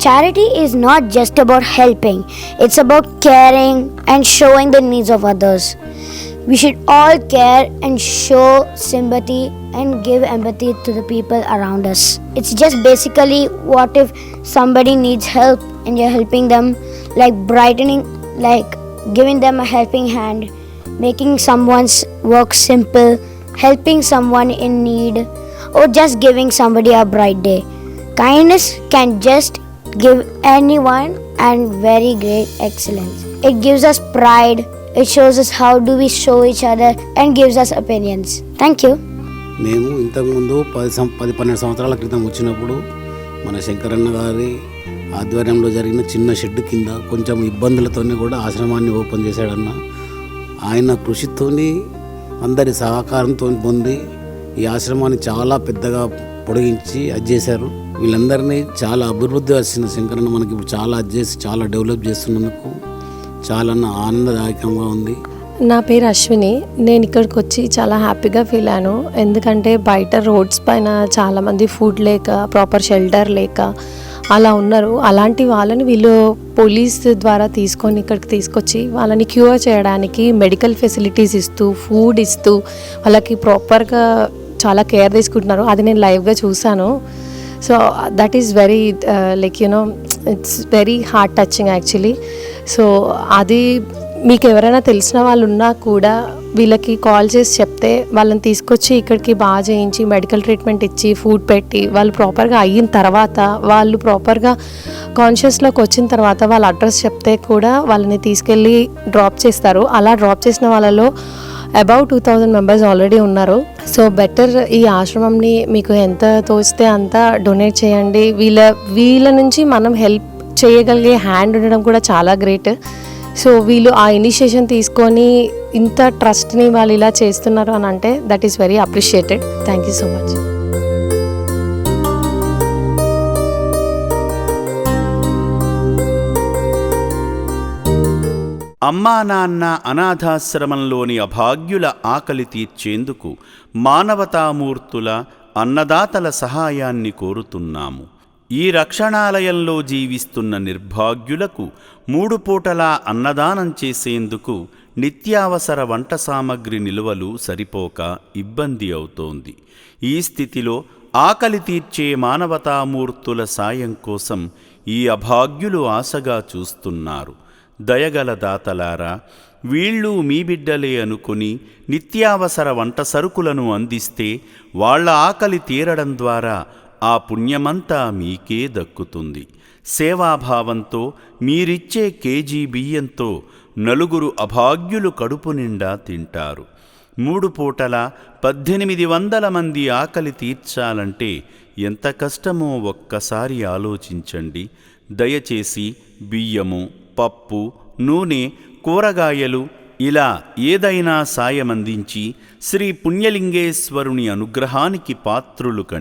Charity is not just about helping, it's about caring and showing the needs of others. We should all care and show sympathy and give empathy to the people around us. It's just basically, what if somebody needs help and you're helping them, like brightening, like giving them a helping hand, making someone's work simple, helping someone in need, or just giving somebody a bright day. Kindness can just give anyone and very great excellence. It gives us pride. It shows us how do we show each other and gives us opinions. Thank you. మేము ఇంతకుముందు 10-12 సంవత్సరాల క్రితం వచ్చినప్పుడు మన శంకరన్న గారి ఆధ్వర్యంలో జరిగిన చిన్న షెడ్ కింద కొంచెం ఇబ్బందులతోనే కూడా ఆశ్రమాన్ని ఓపెన్ చేశాడన్న. ఆయన కృషితోని అందరి సహకారంతో పొంది ఈ ఆశ్రమాన్ని చాలా పెద్దగా పొడిగించి అది చేశారు. వీళ్ళందరినీ చాలా అభివృద్ధి వచ్చిన శంకరన్న మనకి ఇప్పుడు చాలా అది చేసి చాలా డెవలప్ చేస్తున్నందుకు చాలా ఆనందదాయకంగా ఉంది. నా పేరు అశ్విని. నేను ఇక్కడికి వచ్చి చాలా హ్యాపీగా ఫీల్ అయ్యాను. ఎందుకంటే బయట రోడ్స్ పైన చాలామంది ఫుడ్ లేక, ప్రాపర్ షెల్టర్ లేక అలా ఉన్నారు. అలాంటి వాళ్ళని వీళ్ళు పోలీస్ ద్వారా తీసుకొని ఇక్కడికి తీసుకొచ్చి వాళ్ళని క్యూర్ చేయడానికి మెడికల్ ఫెసిలిటీస్ ఇస్తూ, ఫుడ్ ఇస్తూ వాళ్ళకి ప్రాపర్గా చాలా కేర్ తీసుకుంటున్నారు. అది నేను లైవ్గా చూశాను. So that is very like it's very heart touching actually. So అది మీకు ఎవరైనా తెలిసిన వాళ్ళు ఉన్నా కూడా వీళ్ళకి కాల్ చేసి చెప్తే వాళ్ళని తీసుకొచ్చి ఇక్కడికి బాగా చేయించి మెడికల్ ట్రీట్మెంట్ ఇచ్చి ఫుడ్ పెట్టి వాళ్ళు ప్రాపర్గా అయిన తర్వాత, వాళ్ళు ప్రాపర్గా కాన్షియస్లోకి వచ్చిన తర్వాత వాళ్ళ అడ్రస్ చెప్తే కూడా వాళ్ళని తీసుకెళ్ళి డ్రాప్ చేస్తారు. అలా డ్రాప్ చేసిన వాళ్ళలో అబౌవ్ 2000 మెంబర్స్ ఆల్రెడీ ఉన్నారు. సో బెటర్ ఈ ఆశ్రమంని మీకు ఎంత తోచితే అంత డొనేట్ చేయండి. వీళ్ళ నుంచి మనం హెల్ప్ చేయగలిగే హ్యాండ్ ఉండడం కూడా చాలా గ్రేట్. సో వీళ్ళు ఆ ఇనిషియేషన్ తీసుకొని ఇంత ట్రస్ట్ని వాళ్ళు ఇలా చేస్తున్నారు అని అంటే that is very appreciated. Thank you so much. అమ్మా నాన్న అనాథాశ్రమంలోని అభాగ్యుల ఆకలి తీర్చేందుకు మానవతామూర్తుల, అన్నదాతల సహాయాన్ని కోరుతున్నాము. ఈ రక్షణాలయంలో జీవిస్తున్న నిర్భాగ్యులకు 3 పూటలా అన్నదానం చేసేందుకు నిత్యావసర వంట సామగ్రి నిల్వలు సరిపోక ఇబ్బంది అవుతోంది. ఈ స్థితిలో ఆకలి తీర్చే మానవతామూర్తుల సాయం కోసం ఈ అభాగ్యులు ఆశగా చూస్తున్నారు. దయగల దాతలారా, వీళ్ళు మీ బిడ్డలే అనుకుని నిత్యావసర వంట సరుకులను అందిస్తే వాళ్ల ఆకలి తీరడం ద్వారా ఆ పుణ్యమంతా మీకే దక్కుతుంది. సేవాభావంతో మీరిచ్చే కేజీ బియ్యంతో 4 అభాగ్యులు కడుపు నిండా తింటారు. 3 పూటల 1800 మంది ఆకలి తీర్చాలంటే ఎంత కష్టమో ఒక్కసారి ఆలోచించండి. దయచేసి బియ్యము, పప్పు, నూనె, కూరగాయలు ఇలా ఏదైనా సాయమందించి శ్రీ పుణ్యలింగేశ్వరుని అనుగ్రహానికి పాత్రులు కండి.